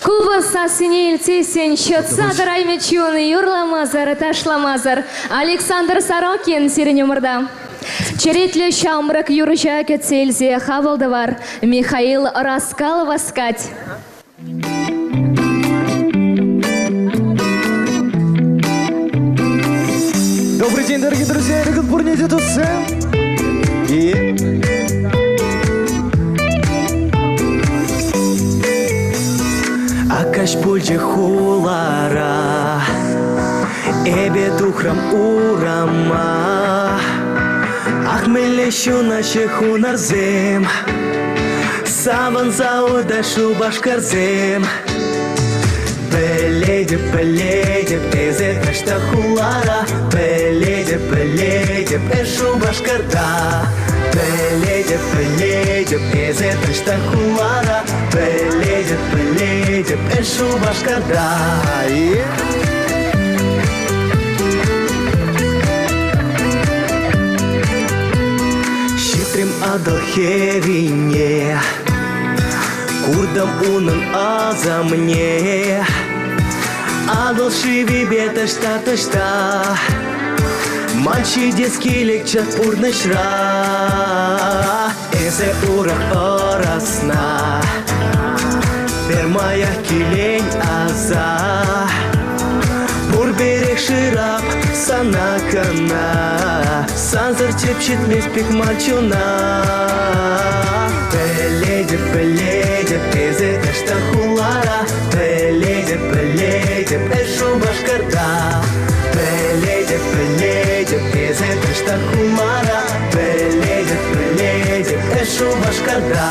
Куба сасинел тесен счетса дараймечун юрламазар ташламазар. Александр Сорокин сиренемырда. Черетлі шамрак юржа кетсельзе хавалдывар. Михаил Раскал васкать. Добрый день, дорогие друзья, регат бурните тут все. И... Акаш пульче хулара, эбе тухрам урама, ахмелещу наши хунарзем, саван заудашу башкарзем. Беледе, эзе ташта хулара, беледе, эшу башкарда. Беледе, эзе ташта хулара, беледе, эшу башкарда. Щитрим адалхевине, курдам унын аза мне. Адалшиви бета штата. Мальчи детский лекчат урнышра. Эзе урах орасна. Пермая килень аза. Бурберег ширап санакана. Санзар чепчет меспик мальчуна. Беледе, эзе ташта хулара. Беледе, эшу башкарда. Беледе, эзе ташта хулара. Беледе, эшу башкарда.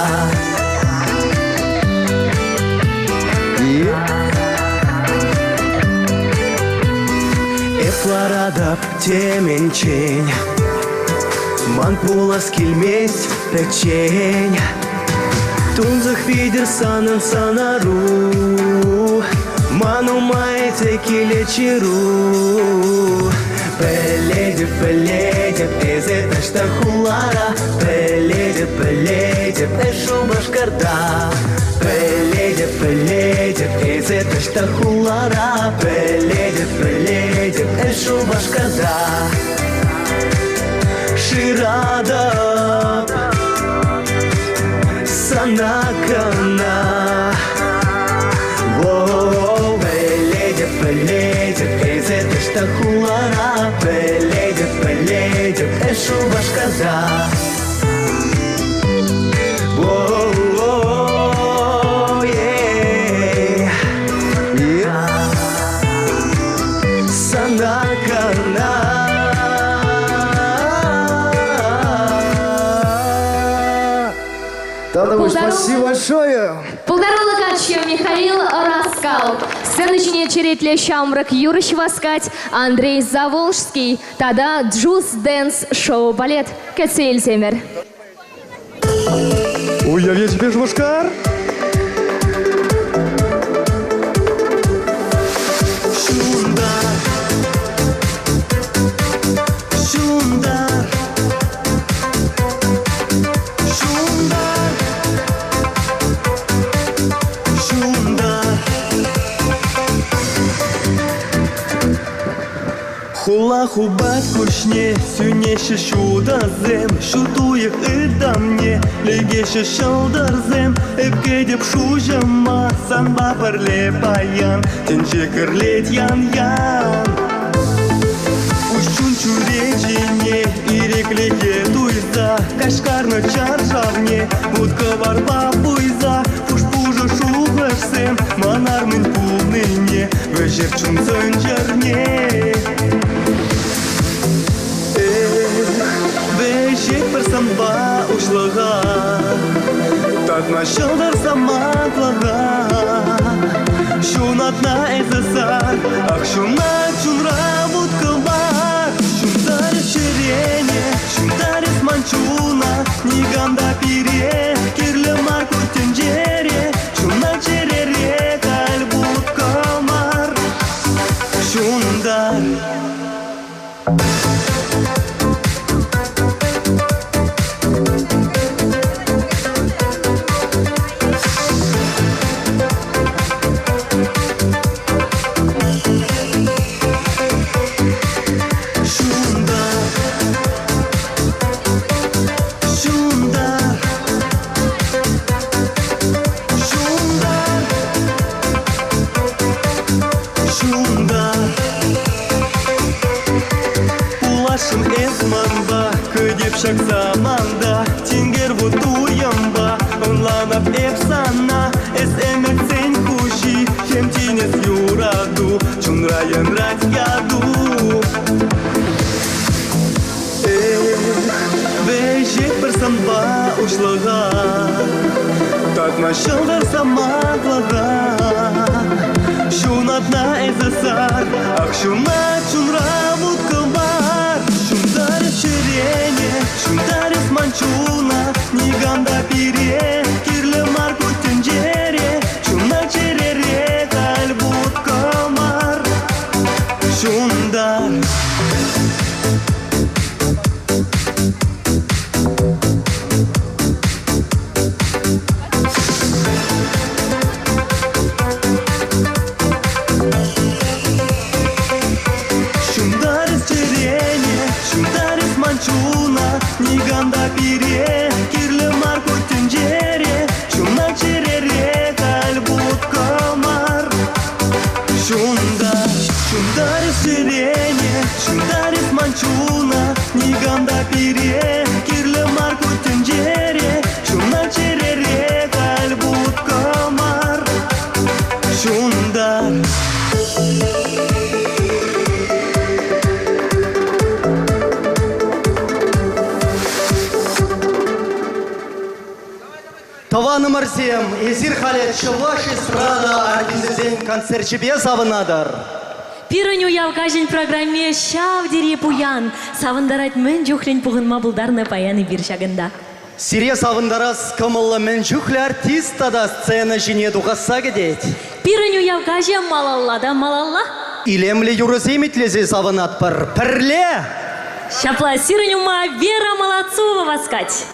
Эфларада теменчень, манпулас кильмесь печень. Тунзах видер санан санару, ману маете килечеру. Беледе, эзе ташта хулара. Беледе, эшу башкарда. Беледе, эзе ташта хулара. Беледе, эшу башкарда. Ширада санакана. Беледе, эзе ташта хулара. Беледе, эшу башкарда. Спасибо большое. Полдорога качья Михаил Раскал. Сценочнее черетле шамрак Юрыч васкать. Андрей Заволжский. Тада Джуз Дэнс Шоу Балет. Кецель земер. Ой, я весь бешбашкар. Хула хубат кушне, сюнеше шудазем, шутуек идамне, легеше шалдарзем, эпкедеп шужама, санба парле паян, тенче кырлет ян-ян. Ущун чуречине, иреклеке туйза, кашкарны чаржавне, будка барба буйза, пуш-пужа шугашсем, манармын пулныне, вэжеп чунцын жарне. Бешек бір самба ұшлыға, татна шылдар саматлыға. Шунатна әзісар, ақ шуна чунра бұткылар. Шундар шерене, шундар манчуна, ниганда пире, керлі марку тенжере. Шуна черере, кәл бұткылар. Шундар Ушак саманда Тингер вот уямба Онланап эпсана Эсэмэр цэнь куши Хемтинес юраду Чунраян рать яду Вэжек бір самба ушлага Так машылдар самаглага Шунатна эзасар Ах шуна чунра буткалбар Шундар черене Шундар манчуна Ниганда пире Кирле марку тенджере Чуна черере Каль буткалмар Шундар Ниганда пире, кирле марку тенджере, чуна черере, кальбут комар. Шундарис черене, шундарис манчуна, ниганда пире, кирле марку тенджере, чуна черере, кальбут комар. Шундар. Таваны Марзем, Эзир Халет, Чуваш эстрада, артизен концерт тебе савынадар. Пирыню ялкажин программе шав дере пуян. Савындарат мен жухлен пугынма булдарны паяны бир шагында. Сире савындарас кымылы мен жүхлі артистада сцена жіне дуғаса кедет. Пирыню ялкажин малаллада малалла. Илемлі юрыземетлезе савынат пыр. Пірле! Шапла сирыню ма Вера Молодцова воскать.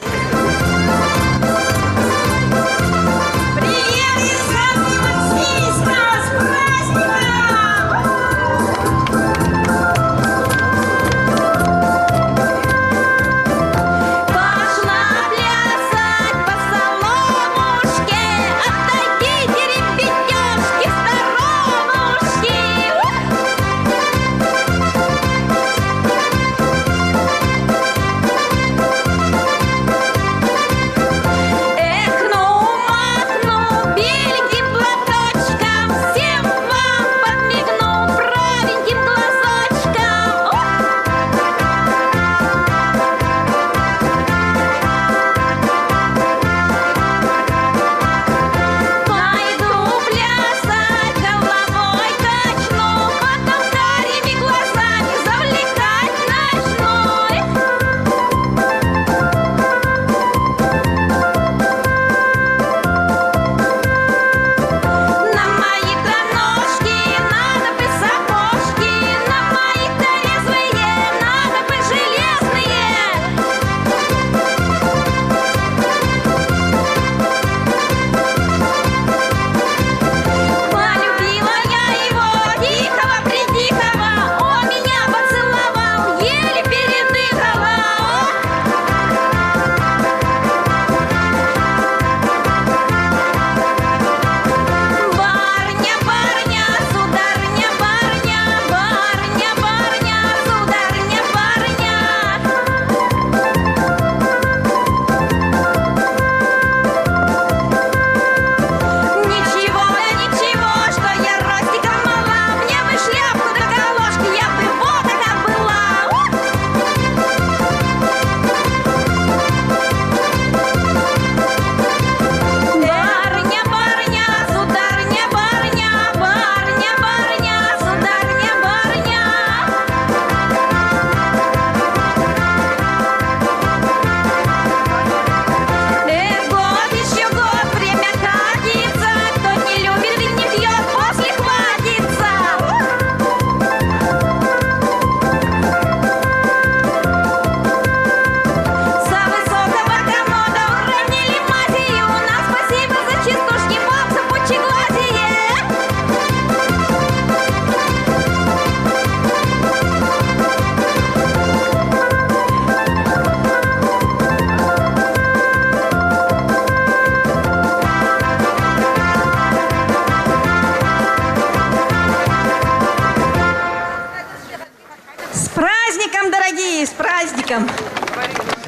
С праздником, дорогие, с праздником!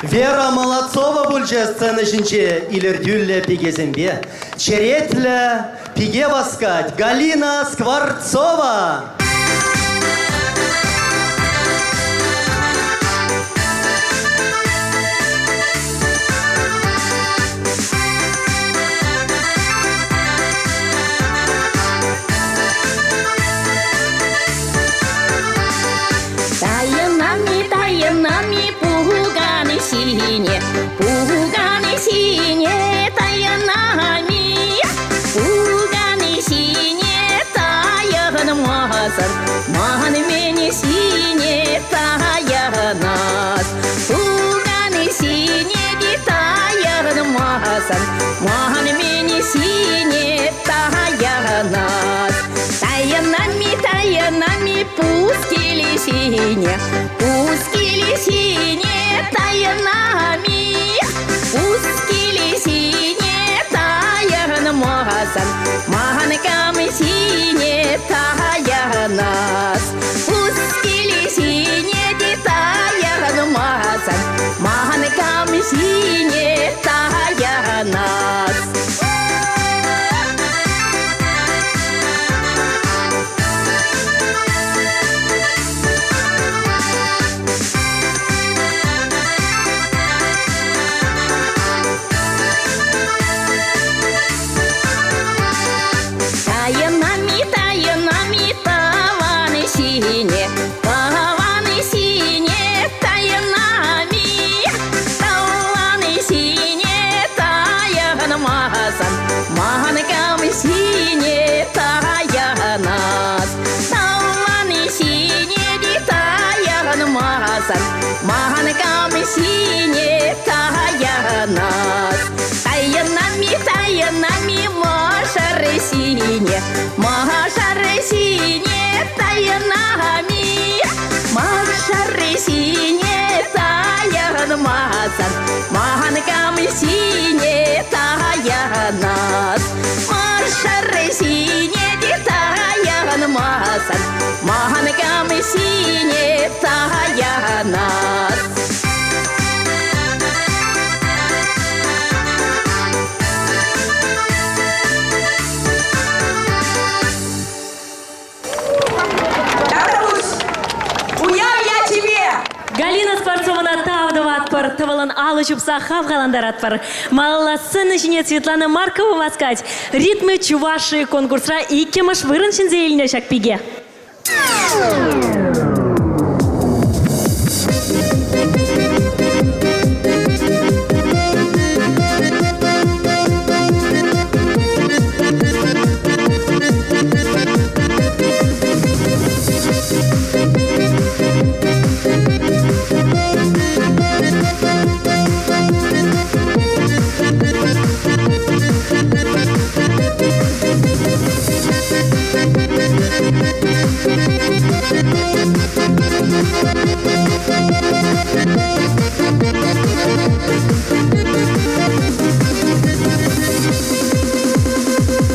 Вера Молодцова бульча сцена жинче илердюлле пигезембе. Черетле пиге баскать Галина Скворцова. Таянами пуганы синие, таянами, пуганы синие, таян мазан, ман мени синие, таянас, пуганы синие, таян мазан, ман мени синие, таянас, таянами пускили синие. Пускили синие таянами, пускили синие таян мазан, маханками синие таянас, пускили синие таян мазан, маханками синие таянас. Маханками синие таянас, таянами машары синие, машары синие таянами, машары синие таян мазан, маханками синие таянас, машары синие таян мазан, маханками синие таянас. Галина Скворцована тавдова атпар, тавалан алы чупса хавгаландар атпар. Малласын жіне Светлана Маркова васкать. Ритмы чуваши конкурсра и кемаш вырыншин зейліне шакпиге.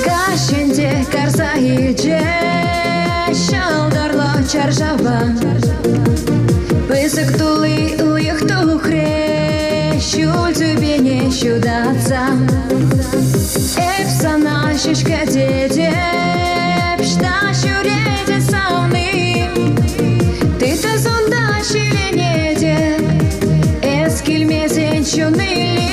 Кашенде карзайже шалдарло чаржава, пызык тулы уйых тухре, шул тюбене щудаться. Эпсана шишка дедеп, шта щуреде сауны, ты-то зонда шиленеде, эскильмезен чуныли.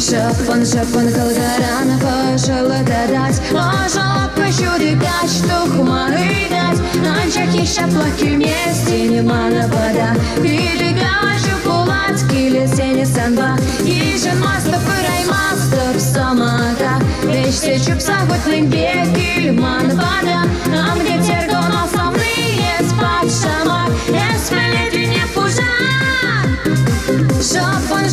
Шапан калгарана пошла дадать, ожог пощуди гач тухмары дать, анчаки шаплаки вместе немана вода, перегажу пулатки лесени санба, ежен маста пырай маста самата, вещи чупса хоть лынбе кильман вода, а мне тергон основные спать шама, эспелети не пужа. Шапан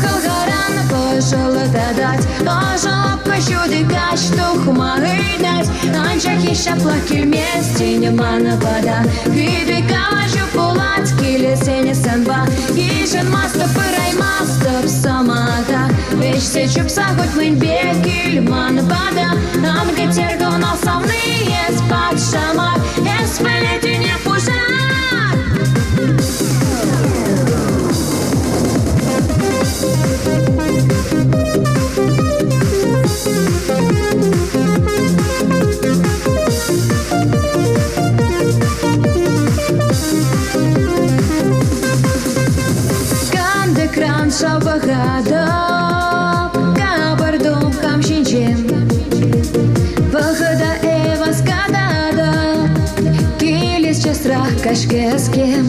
калгарана пошла дадать, ожог пощуди гач тухмары дать, анчаки шаплаки вместе немана вода, перегажу пулатки лесени санба, ежен маста пырай маста самата, вещи чупса хоть лынбе кильман вода, а мне тергон основные спать шама, эспелети не пужа. кашкескем.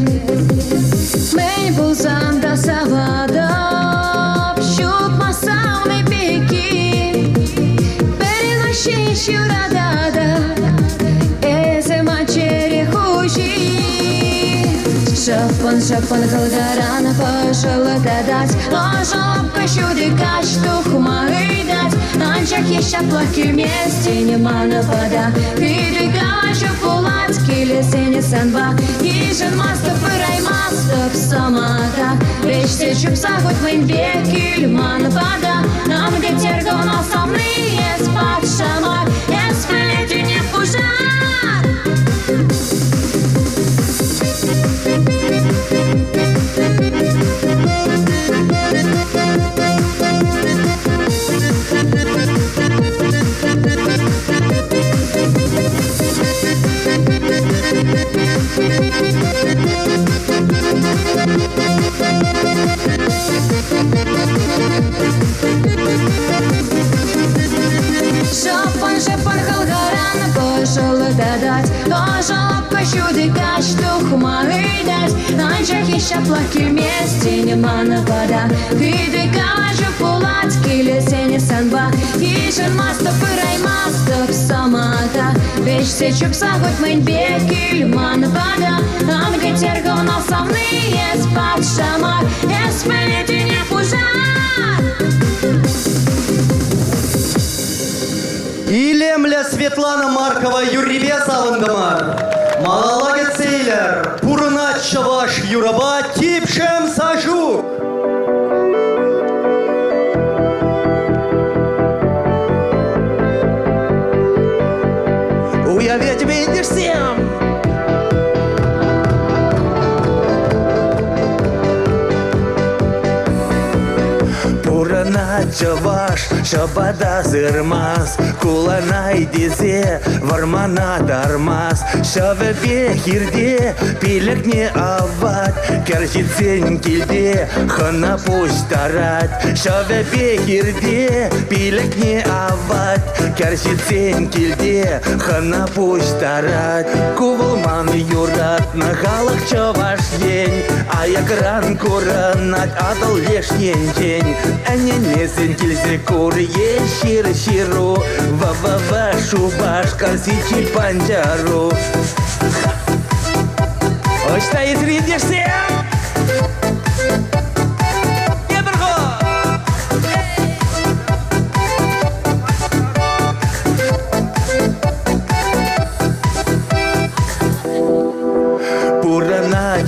Мен булсам да савадап, шук масауны пеки. Переношиш юрадада, эзе мачери хужи. Шапан калгарана пошла дадать, ложом кощуды каштух махидать. Анчах еще плохи вместе нема напада. Передвигаю пулать килесене санба. Ижен мастов и раймастов самата. Вещи чупса хоть мы веки льма напада. Нам где терго на самные спад шамар. Эспелети не пужар. Шапан калгарана пошел дадать, ложом кощуды каштух махидать. Анчах еще плохи вместе нема напада. Передвигаю пулать килесене санба. Ижен мастов и раймастов самата. Вещи чупса хоть мы беки льма напада. Анга терго на самные спад шамар. Эспелети не пужар. Илемля Светлана Маркова Юрибе Савындамар. Малалага Сейлер, Пурнат Чаваш Юраба Типшем Сажук. Уявя тебе идешь всем. Пурана чаваш, шабада зырмас, куланай дизе, вармана дармас, шавебе хирде, пилек не ават, керчицень кильде, хана пусть тарат, шавебе хирде, пилек не ават, керчицень кильде, хана пусть тарат, кувалман юрат, на халах чаваш день, а якран куранат, адал лешнен день. Они несен кильзе куры, ешир-ширу, ва-ва-ва, шубаш, карсичи панджару. Ой, что и зридишься?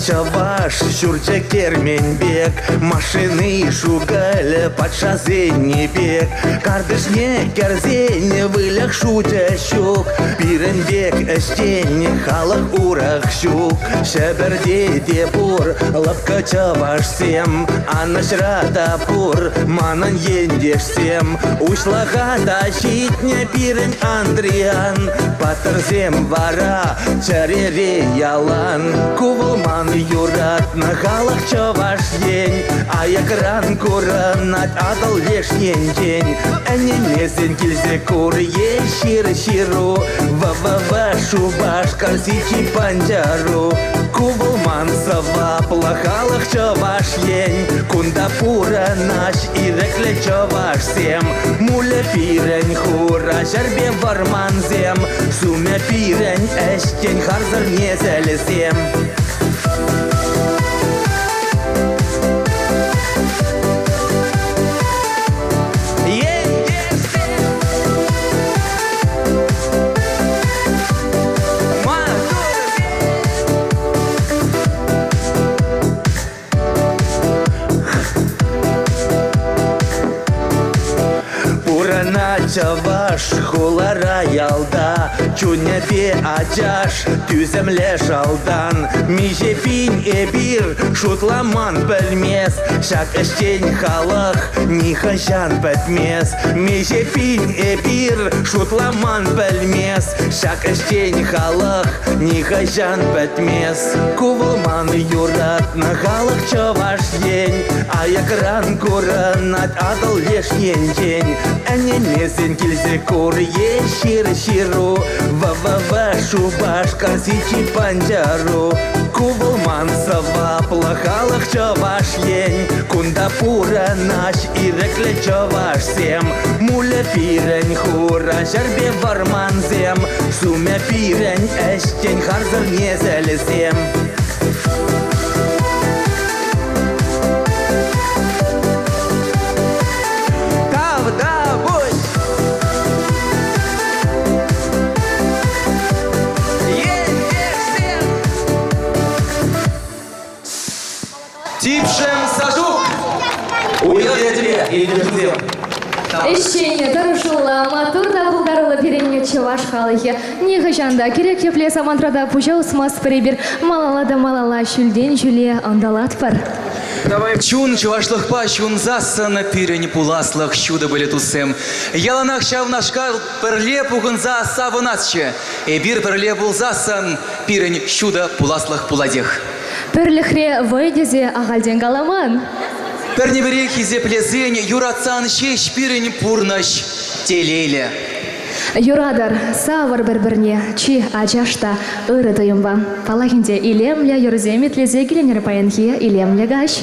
Чаваш, Шурча Керменбек, машины шугали, под шазень бег, кардышне керзень, вылях шутя щук, пиренбек эштень, халах урах щук, шеберде депур, лапка чаваш сем, анашра тапур, манан ендеш сем, ушлага тащить не пирен Андриан, патерзем вара, чарере ялан, кувалман юрат, на халах чаваш день, а якран куранат, адал лешнен день. Они несен кильзе куры, ешир-ширу, ва-ва-ва, шубаш, карсичи панджару. Кувалман сава, плахалах чаваш день, кундапура наш, и рекле чаваш сем. Муля пирень хура, жарбе варман зем, сумя пирень эштень, харзар не залезем. Чаваш, хулара ялда, чунепе ачаш, тюземле шалдан, миже пинь эбир, шутламан пельмес, шак эштень халах, нихашан петмес, миже пинь эбир, шутламан пельмес, шак эштень халах, нихашан петмес. Кувалман юрат, на халах чаваш день, а якран куранат, адал лешнен день, они не сен келсе көрге шир-ширу, ва-ва-ва шубашка сичи панжару. Кувылман сава плахалых чаваш лень, кунда пура наш ирекле чаваш сем. Муля пирень хура жарбе варман зем, сумя пирень эштень харзар не залезем. Типшем сажук! Уйдет я тебе, и держи. Ещене дұрышылы, матурда бұлдарылы перенге чеваш халығы. Неғы жанда керек епле самантрада пұжа ұсмас біребір малалада малала шүлден жүле андалат бар. Чун чувашлықпа чун засаны пирені пуласлық шуда были тусем. Яланақ шавнашқал пірле пұғынза савынасчы. Бир пірле бұлзасан пирень шуда пуласлық пуладех. Пірліхре вайдезе ағалден қаламан. Пернебере хизе плезень юрацан шеш пирень пурнаш телейле. Юрадар савар бір-бірне чи ажашта ұры тұйымба. Палахинде илемле юрземет лезе келенер паянхия илемле гаш.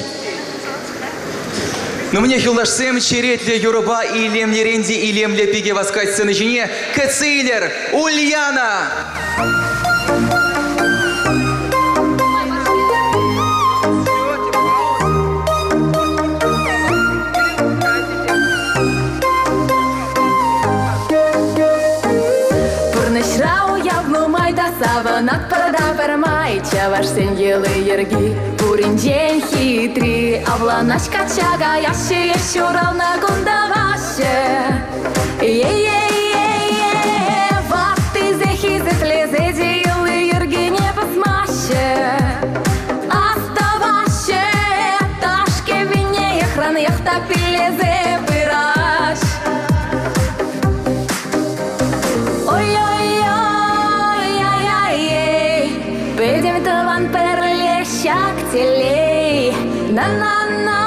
Но мне хилдашсем черетле юруба илемле ренди илемле пиге воскать сыны жене Кацилер Ульяна. Саванат парада пермай, чаваш сен елы ерги, бурин день хитри, авланашка чага, яще еще равна гунда ваше. Вас ты зехи зефлезе, елы ерги не посмаще. Оставаще, ташке вине, ехран яхта пилезе пыраш. Пойдем таван перлещак телей, на-на-на,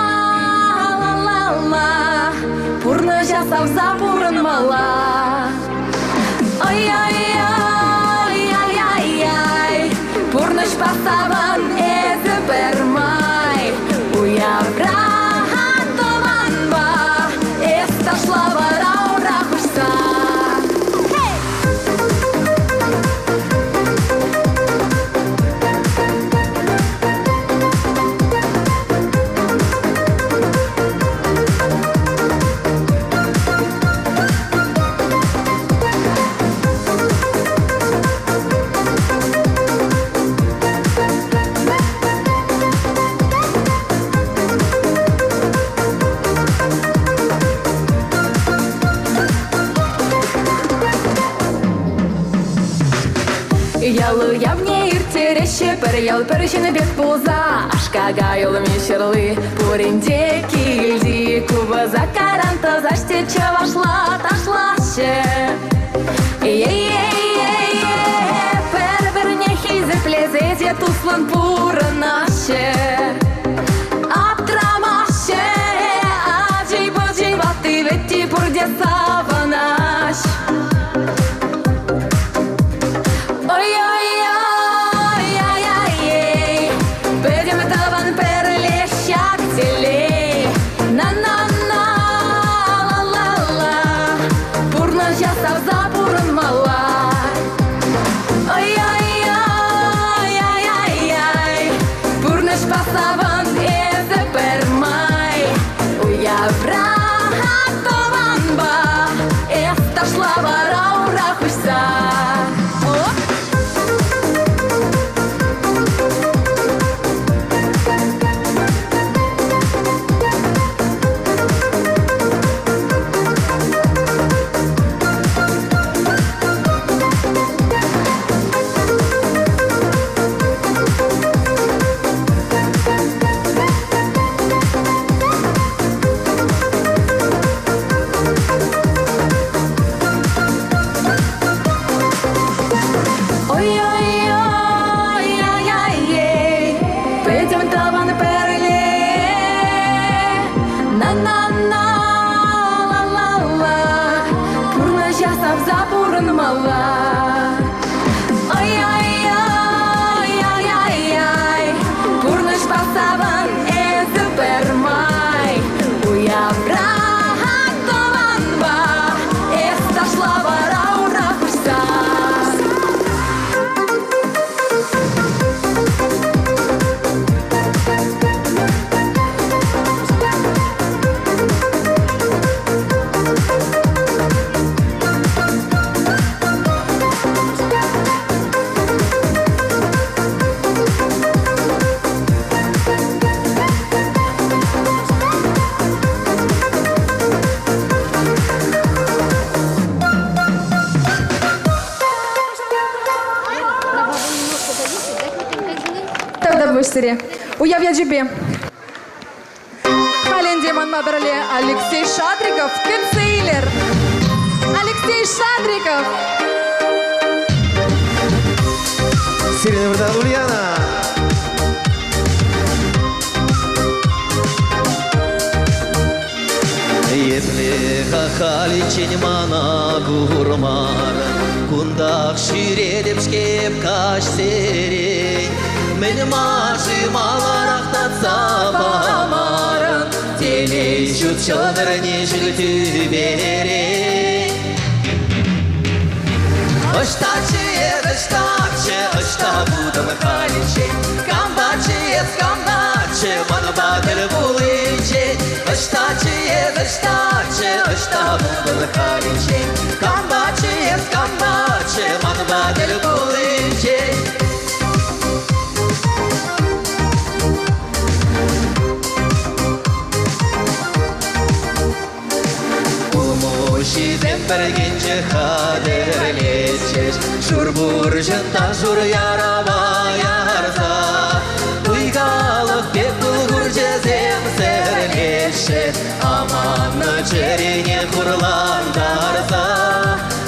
ла-ла-ла, пурно жасав запурын мала. Ой-ой-ой, пурно шпасаван эзі пермай, уявран таванба, эста шлавара урахушса. Ялу явне иртереше, перял перешіне бек пулза, ашкага юлым ешерлы, пуринде килди, куба за каранта, заште чавашла, ташлаще. Пер-берне хизе плезезе, туслан пуранаще. Аптрамаще, аджей-боджей, ваты ветти пурде саванаш. сап запурын мала. Ай-яй-яй-яй-яй, курныш басабын эзі бермай. Уябран тованба, эс ташла бара ура курса. Уявья джибе. Халендеман Мабрали Алексей Шадриков, Кецейлер. Алексей Шадриков. Сирена Ульяна. Если хахаличень мана гурмар, кундах ширедеп шкеп каш серень, мен маши маларах татсапамарын, телей чут чодырне жылты берень. Оштачы ошта будам халичень, камбачы камбачы, мана бадыр булычень. Оштачы ошта будам халичень, камбачы мана бадыр булычень. Шидем бергенче хадерлечеш, шурбур жынта жур ярава ярза. Туйгалық бек бұлғыр жезем сәрлеші, аманны жеріне құрландарза.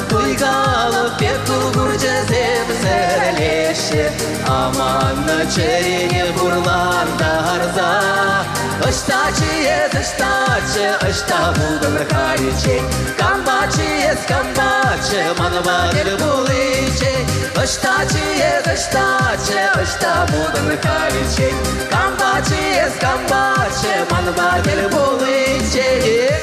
Туйгалық бек бұлғыр жезем сәрлеші, аманны жеріне құрландарза. Оштачы ошта будам халичень, камбачы мана бадыр булычень. Оштачы ошта будам халичень, камбачы мана бадыр булычень.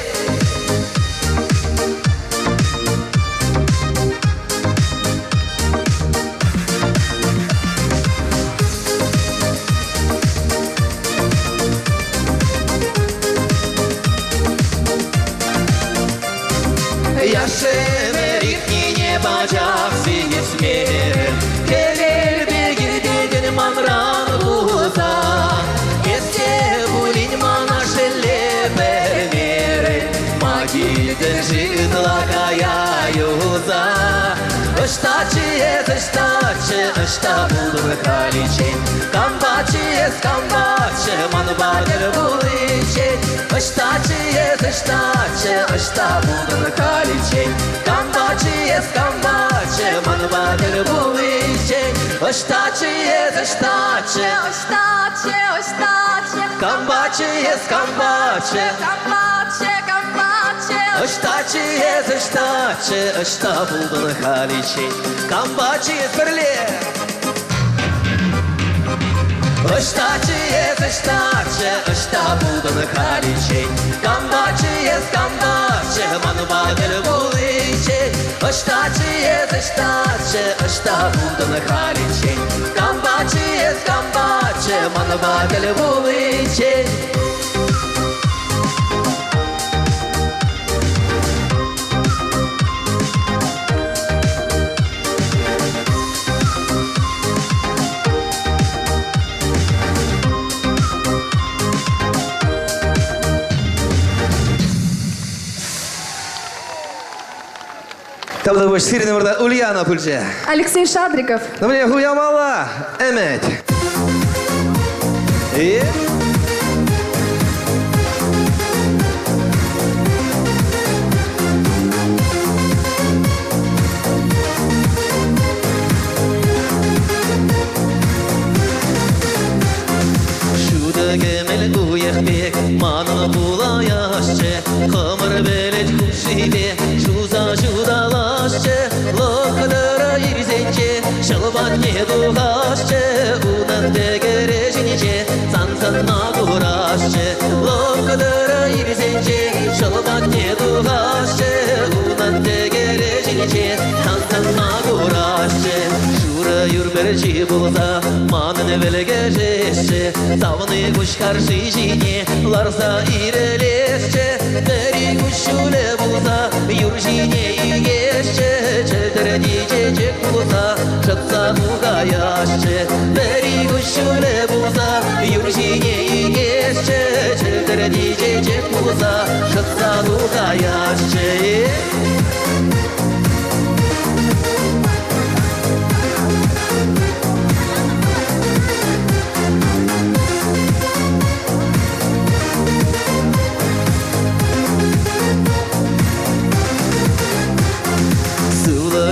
Yaşemerik yine bacak seni smerim, keler begir dedin manran uza. Eske bulin mana şelle bermere, magiden житла kaya yuza. Оштачы ошта будам халичень, камбачы мана бадыр булычень. Оштачы ошта будам халичень, камбачы мана бадыр булычень. Оштачы камбачы ошта будам халичень, камбачы берле. Оштачы ошта будам халичень, камбачы мана бадыр булычень. Оштачы ошта будам халичень, камбачы мана бадыр булычень. Табда бош сирена burada Ульяна пульче. Алексей Шадриков. Ну мне хуя мала, эмет. И Gemel uyakbek, manı bula yaşçe, xamır belet kuşide, şuza şudalaş духаще, унан дегере жиниче, сансан нагураше, локадара ирсенче, шалбак не духаще, унан дегере жиниче, сансан нагураше, шура юрберчи болса, манын велге жешче, савны куш каршы жине, ларса ирелесче, дери кушуле болса, юр жине игешче, челтер диче чек болса, шатса мугаяшче, дери кушуле болса, юр жине игешче, челтер диче чек болса, шатса мугаяшче.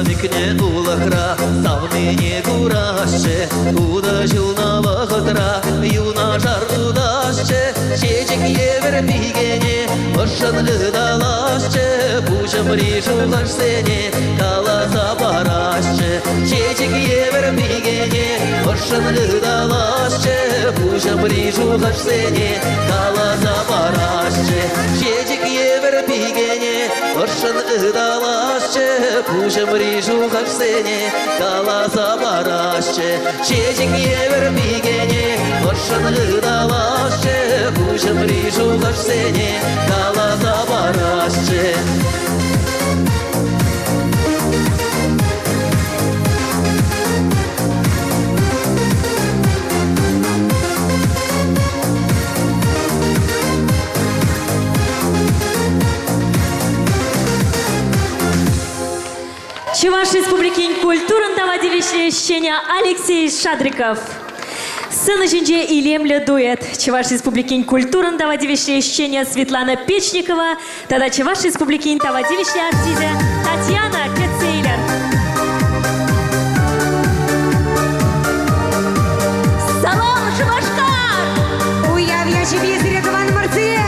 Микне улахра, савны не кураше, уда жылна вахытра, юна жар удаше, чечек евер пигене, ошанлы далаше, пушым ришу лашсене, каласа бараше, чечек евер пигене, ошанлы далаше, пушым ришу лашсене, каласа бараше, чечек евер пигене, ошанлы далаше, пушым ришу лашсене, каласа бараше, чечек евер пигене, ошанлы далаше, пушым ришу лашсене, каласа бараше. Чуваш Республики культурын давадилище ищения Алексей Шадриков. Сцена жинже илемле дуэт. Чуваш Республики культурын давадилище ищения Светлана Печникова. Тогда Чуваш Республики давадилище артизя Татьяна Кецейлер. Салам, Шубашкар! Уяв я себе зрекован марцем!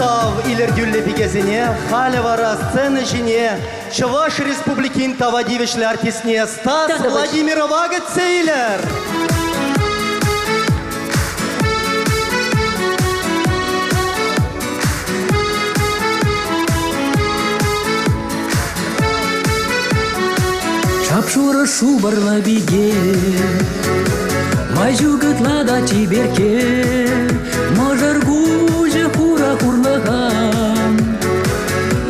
хав илер дюлле бигезине, халевара сцены жине, Чуваш республикин тавадивишле артистне, Стас Владимирова Гацейлер. Шапшура шубарла биге, Мажу гытлада чиберке, Мажар гуже хура хурлаган,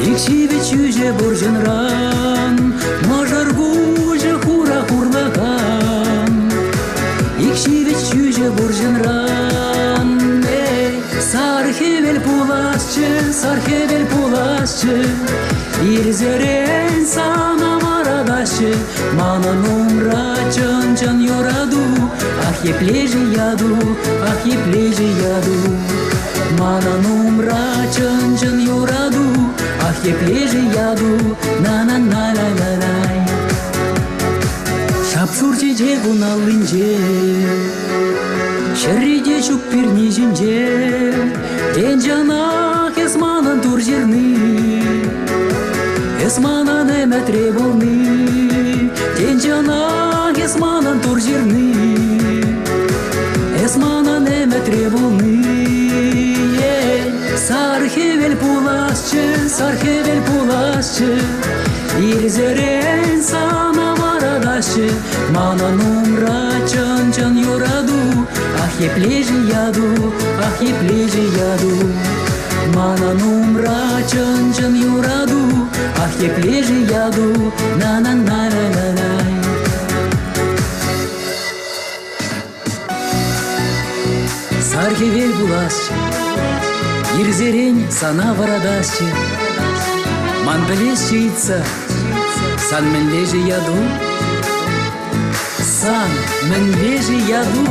Икшиве чуже бурженран, Мажар гуже хура хурлаган, Икшиве чуже бурженран. Сархевел пуласчы, Ирзерен сана марадашчы, Мана нумра чын юраду, Ах еплежи яду, Мана нумра чын юраду, Ах еплежи яду, на-на-на-на-на-най. Шапшурчи жегуна лынже, Шерриде чук пирни жинже, Ден жанах эсманан тур жерны, Эсманан эметре болны, Ден жанах эсманан тур жерны, Эсманан эметре болны. Сархевел пуласчы, Ирзерен сана марадашчы, Мана нумра чын юраду, Ах еплежи яду, Мана нумра чын юраду, Ах еплежи яду, на-на-на-на-на-най. Сархевел пуласчы, Ирзерен сана варадашчы, Ман білешчица, сан мінлежі яду, Сан мінлежі яду.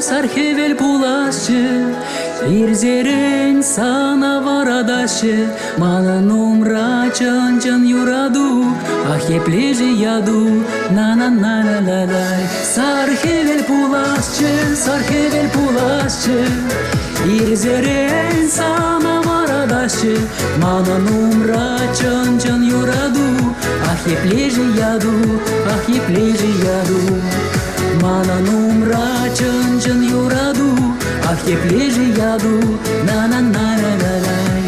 Сархевел пуласчы, Ирзерен сана варадашчы, Мана нумра чын юраду, Ах еплежи яду, на-на-на-на-на-най. Сархевел пуласчы, Ирзерен сана варадашчы, Мана нумра чын юраду, Ах еплежи яду, Мана нумра чын юраду, Ах еплежи яду, на-на-на-на-на-най.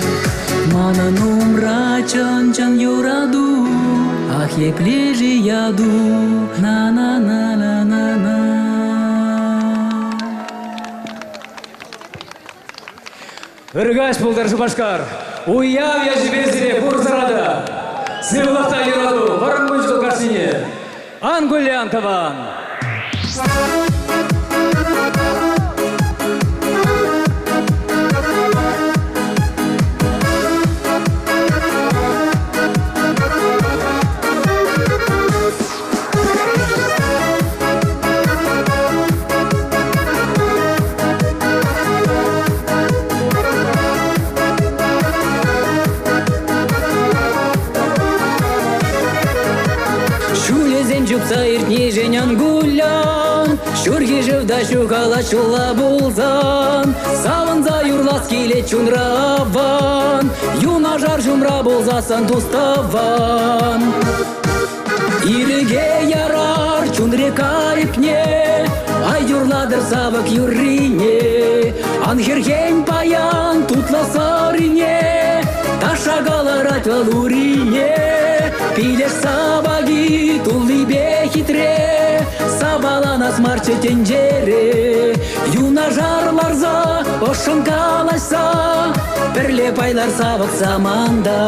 Мана нумра чын юраду, Ах еплежи яду, на-на-на-на-на-на. Ыргаш болдар Жубашкар, Уяв я жібезіре бұрзарада, Сывлақта юраду, Варангын жыл қарсине, Ангулян таван. Шурги живда шукала чула булзан, Савынза юрлас келе чунраван, Юна жар жумра болзасан туставан. Иреге ярар чунре кайпне, Ай юрладыр савык юррине, Анхерхен паян тутла сарине, Ташагалар атвалурине, Пилеш сабаги туллибе хитре, Сабаланас марче тенжере, Юна жарларза ошын калашса, Бірле пайлар сабық заманда.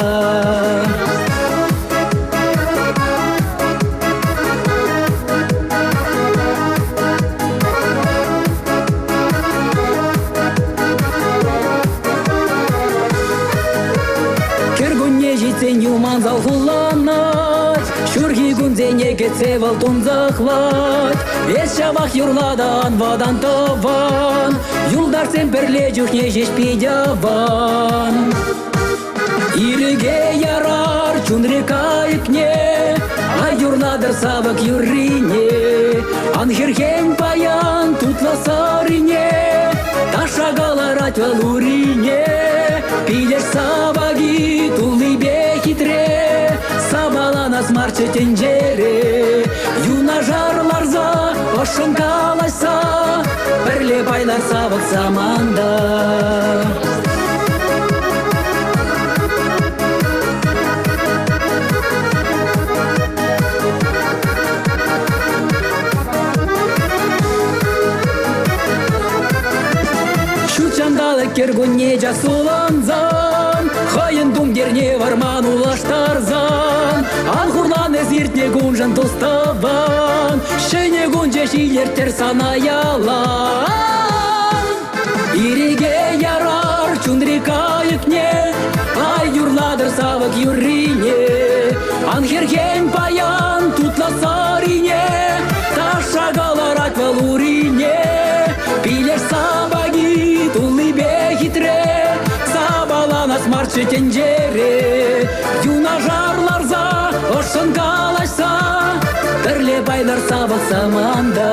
ден юман зал хуланат, шурги гунзене кетсе валтун захват. Ес шабах юрладан вадан таван, юлдар семперле жүхне жешпидяван. Илиге ярар чунре кайыкне, ай юрладыр савак юрине. Анхерхен паян тутла сарине, ташагаларать валурине. Пидеш саваги тулыбе хитре, сабалана смарчы тенжере. Юна жарларза ошын калайса, бірле байлар савак саманда. Кергунне жасуланзан, хайын думдерне варман улаштарзан. Алхурлан эзиртне гунжан тоставан, шене гунже шилертер санаялан. Ириге ярар чунри кайыкне, ай юрладыр савак юрине. Анхерхен паян тутла сарине, ташагаларать валурине. Пилеш сабаги тулыбе хитре, сабалана смарчы тенжере. Юна жарларза ошын калайса, бірле байлар сабак саманда.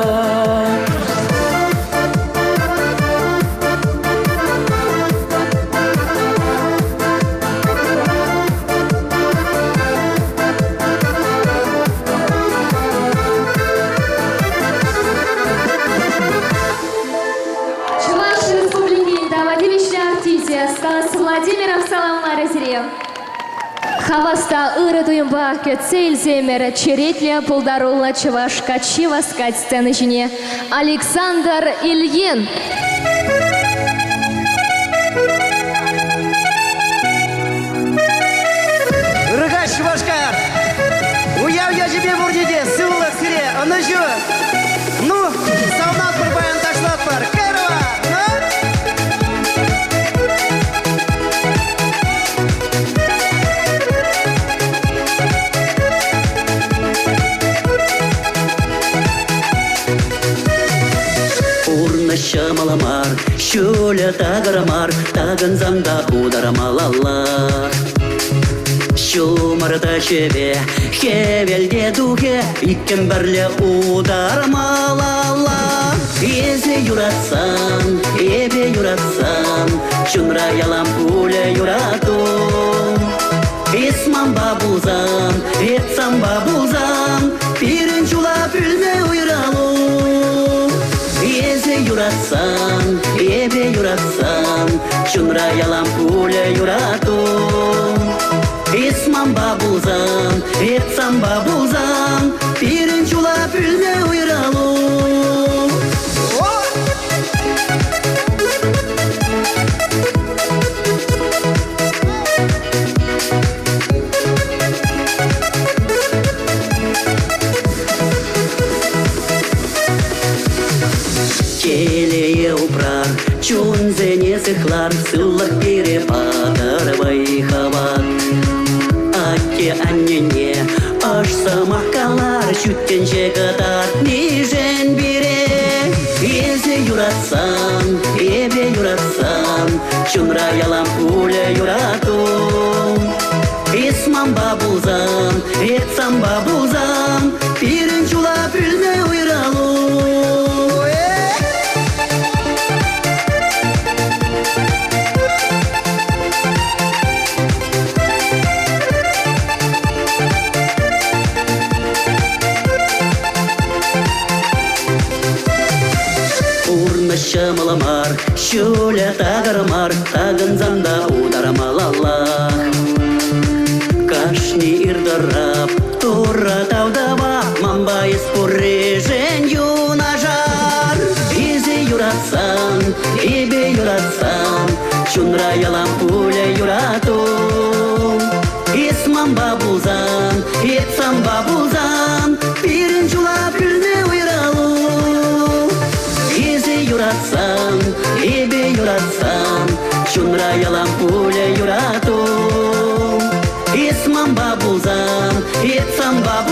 Владимиров саламлары зире. Хаваста ыры туйымба көтсейл земер черетле пулдарула чываш качи васкать сцены жіне Александр Ильин. Рыгач Чувашкар, уяв я тебе бурдиде, сыллық сире, аны жу. Ну, саунат бір баян ташлат бар, кәріва, Шамаламар, шөля тағырамар, тағын замда ударамалалар. Шумарда шебе, хевелде дуге, иккен бірле ударамалалар. Езе юратсан, ебе юратсан, чунра ялам пуле юрату. Исман бабузам, етсам бабузам, пирин чула пүлме уйралу. Езе юратсан, ебе юратсан, чунра ялам пуле юрату. Исман бабузам, етсам бабузам, пирин чула пүлме уйралу. Келее упрар, чунзене сыхлар, сыллах бере падарвай хават. Атте аннене, аш самакалар, чуттен жегатар, нижен бере. Езе юратсан, ебе юратсан, чунра ялам пуля юрату. Исман бабузам, етсам бабузам, пирин чула пүлме уйралу. Шамаламар, шөля тағырмар, тағын занда ударамалалар. Кашни ирдарап, тура таудава, мамбайыз пуррежен юнажар. Изе юратсан, ебе юратсан, чунра ялам пуля юрату. Исман бабузан, етсам бабузан, пирин чула пүлме уйралу. Юратсан, ебе юратсан, чунра ялам пуля юрату. Алтын баба